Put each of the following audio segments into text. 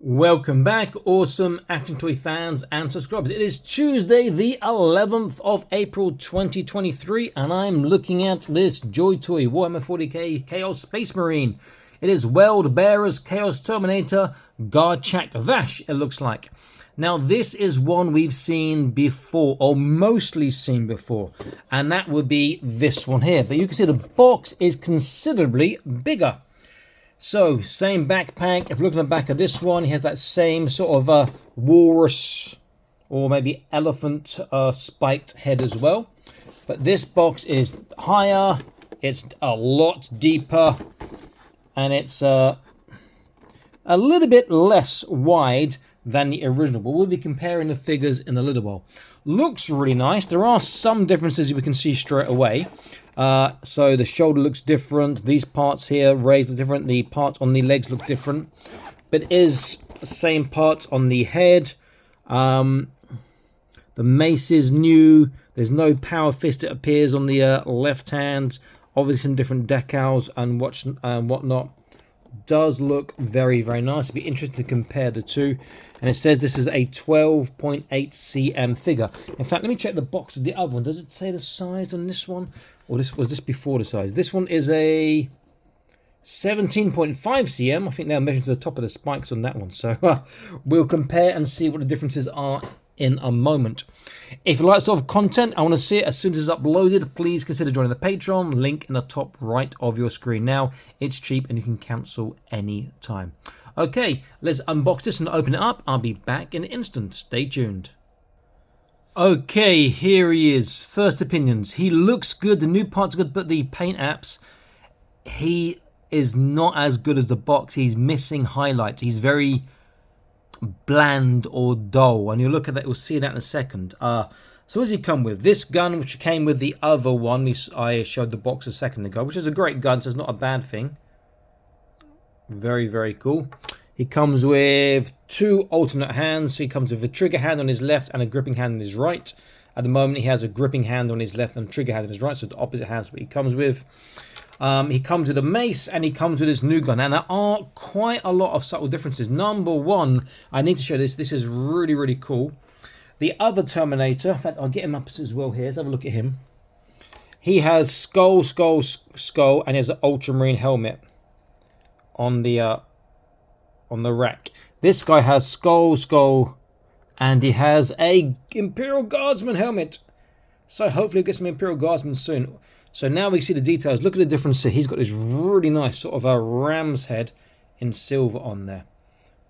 Welcome back, awesome action toy fans and subscribers. It is Tuesday, the 11th of April 2023, and I'm looking at this JoyToy Warhammer 40k Chaos Space Marine. It is World Bearers Chaos Terminator Garchak Vash, it looks like. Now, this is one we've seen before, or mostly seen before, and that would be this one here. But you can see the box is considerably bigger. So, same backpack. If you look at the back of this one, he has that same sort of walrus or maybe elephant spiked head as well. But this box is higher, it's a lot deeper, and it's a little bit less wide than the original. But we'll be comparing the figures in a little while. Looks really nice. There are some differences we can see straight away. So the shoulder looks different. These parts here raised are different. The parts on the legs look different. But it is the same parts on the head. The mace is new. There's no power fist. It appears on the left hand. Obviously some different decals and whatnot. Does look very, very nice. It'd be interesting to compare the two. And it says this is a 12.8 cm figure. In fact, let me check the box of the other one. Does it say the size on this one? Or was this before the size? This one is a 17.5 cm. I think they're measuring to the top of the spikes on that one. So we'll compare and see what the differences are in a moment. If you like this sort of content, I want to see it as soon as it's uploaded. Please consider joining the Patreon. Link in the top right of your screen now. It's cheap and you can cancel any time. Okay, let's unbox this and open it up. I'll be back in an instant. Stay tuned. Okay, here he is. First opinions. He looks good. The new parts are good, but the paint apps, he is not as good as the box. He's missing highlights. He's very bland or dull. And you look at that, you'll see that in a second. So what does he come with? This gun, which came with the other one I showed the box a second ago, which is a great gun, so it's not a bad thing. Very, very cool. He comes with two alternate hands. So he comes with a trigger hand on his left and a gripping hand on his right. At the moment, he has a gripping hand on his left and a trigger hand on his right. So the opposite hands what he comes with. He comes with a mace and he comes with his new gun. And there are quite a lot of subtle differences. Number one, I need to show this. This is really, really cool. The other Terminator, in fact, I'll get him up as well here. Let's have a look at him. He has skull, and he has an ultramarine helmet on the rack. This guy has skull, and he has a Imperial Guardsman helmet. So hopefully we'll get some Imperial Guardsmen soon. So now we see the details. Look at the difference here. He's got this really nice sort of a ram's head in silver on there.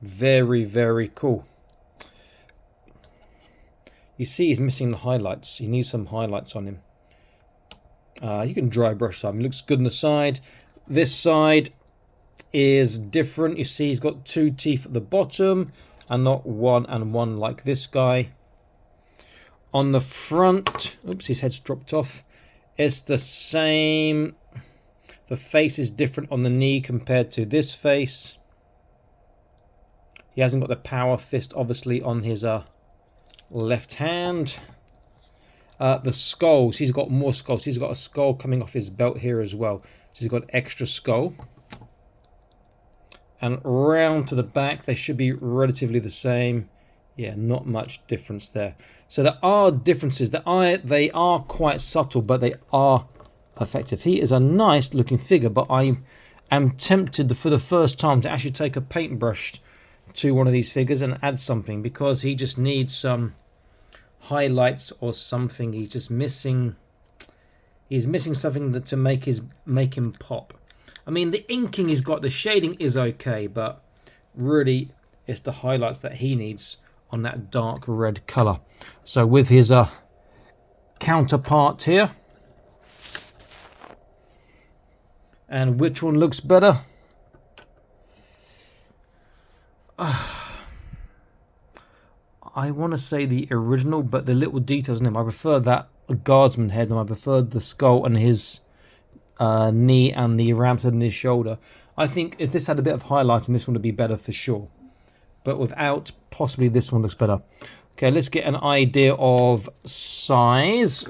Very, very cool. You see he's missing the highlights. He needs some highlights on him. You can dry brush some. He looks good on the side. This side is different. You see he's got two teeth at the bottom and not one and one like this guy. On the front, oops, his head's dropped off. It's the same. The face is different on the knee compared to this face. He hasn't got the power fist obviously on his left hand. The skulls, he's got more skulls. He's got a skull coming off his belt here as well. So he's got extra skull. And round to the back, they should be relatively the same. Yeah, not much difference there. So there are differences. They are quite subtle, but they are effective. He is a nice looking figure, but I am tempted for the first time to actually take a paintbrush to one of these figures and add something, because he just needs some highlights or something. He's just missing. He's missing something to make him pop. I mean, the inking he's got, the shading is okay, but really it's the highlights that he needs on that dark red colour. So with his counterpart here, and which one looks better? I want to say the original, but the little details in him, I prefer that guardsman head, and I prefer the skull and his knee and the ram's head and his shoulder. I think if this had a bit of highlighting, this one would be better for sure. But without, possibly this one looks better. Okay, let's get an idea of size.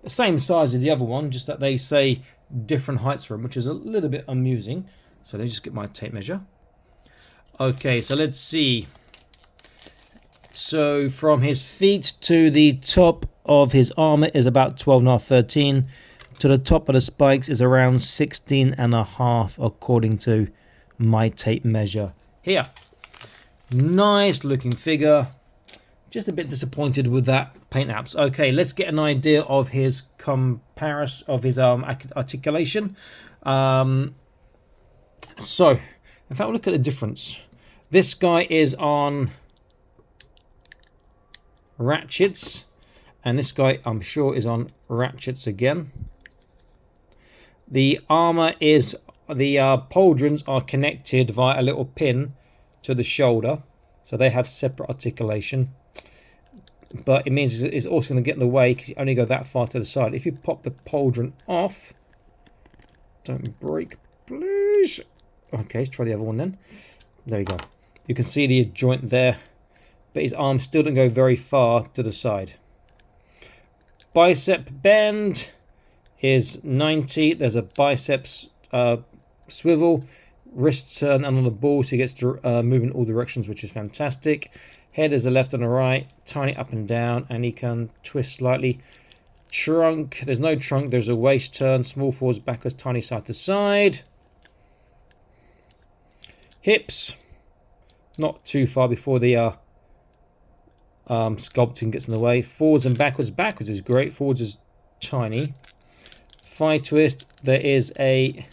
The same size as the other one, just that they say different heights for them, which is a little bit amusing. So let's just get my tape measure. Okay, so let's see. So from his feet to the top of his armor is about 12.5, 13. To the top of the spikes is around 16.5 according to my tape measure here. Nice looking figure. Just a bit disappointed with that paint apps. Okay, let's get an idea of his comparison of his articulation. So, in fact, we'll look at the difference. This guy is on ratchets, and this guy, I'm sure, is on ratchets again. The armor is, the pauldrons are connected via a little pin to the shoulder, so they have separate articulation. But it means it's also going to get in the way because you only go that far to the side. If you pop the pauldron off, don't break, please. Okay, let's try the other one then. There you go. You can see the joint there, but his arm still don't go very far to the side. Bicep bend is 90. There's a biceps swivel, wrist turn, and on the ball, so he gets to move in all directions, which is fantastic. Head is the left and the right, tiny up and down, and he can twist slightly. Trunk, there's no trunk, there's a waist turn, small forwards, backwards, tiny side to side. Hips, not too far before the sculpting gets in the way. Forwards and backwards, backwards is great, forwards is tiny. Thigh twist, there is a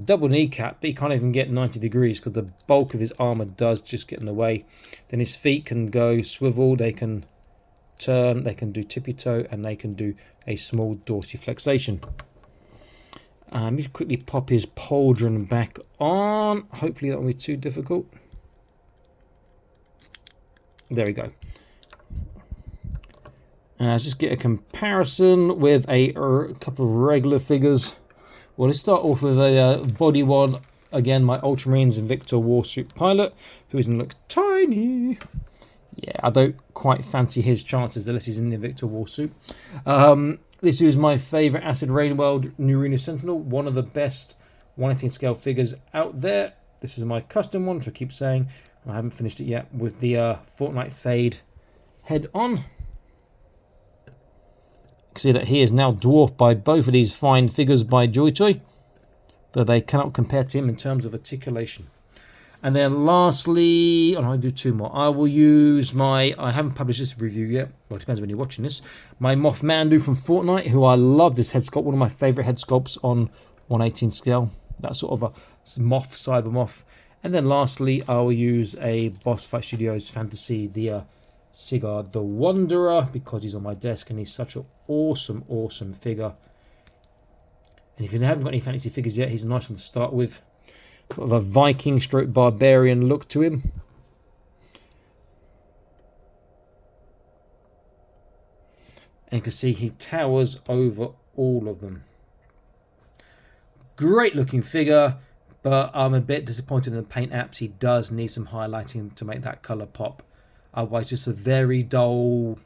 double kneecap, but he can't even get 90 degrees because the bulk of his armor does just get in the way. Then his feet can go swivel, they can turn, they can do tippy toe, and they can do a small dorsiflexation. Let me quickly pop his pauldron back on. Hopefully that won't be too difficult. There we go. And let's just get a comparison with a couple of regular figures. Well, let's start off with a body one. Again, my Ultramarines Invictor Warsuit pilot, who is going to look tiny. Yeah, I don't quite fancy his chances unless he's in the Invictor Warsuit. This is my favourite Acid Rain World New Reno Sentinel, one of the best 1/18 scale figures out there. This is my custom one, which I keep saying. I haven't finished it yet, with the Fortnite Fade head on. See that he is now dwarfed by both of these fine figures by JoyToy, though they cannot compare to him in terms of articulation. And then lastly, I'll do two more. I will use my, I haven't published this review yet, well, it depends when you're watching this, my Moth Mandu from Fortnite, who I love this head sculpt, one of my favourite head sculpts on 1/18 scale. That sort of a moth, cyber moth. And then lastly, I will use a Boss Fight Studios Fantasy, the Sigurd the Wanderer, because he's on my desk and he's such an awesome, awesome figure. And if you haven't got any fantasy figures yet, he's a nice one to start with. Sort of a Viking stroke barbarian look to him. And you can see he towers over all of them. Great looking figure, but I'm a bit disappointed in the paint apps. He does need some highlighting to make that colour pop. Otherwise, just a very dull,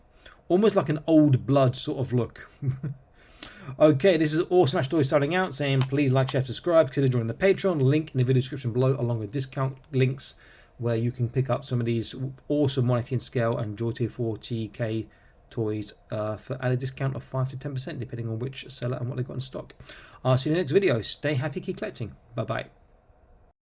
almost like an old blood sort of look. Okay, this is Awesome Ash Toys signing out, saying please like, share, subscribe, consider joining the Patreon. Link in the video description below, along with discount links where you can pick up some of these awesome 1/18 scale and JoyToy 40k toys for at a discount of 5 to 10%, depending on which seller and what they've got in stock. I'll see you in the next video. Stay happy, keep collecting. Bye bye.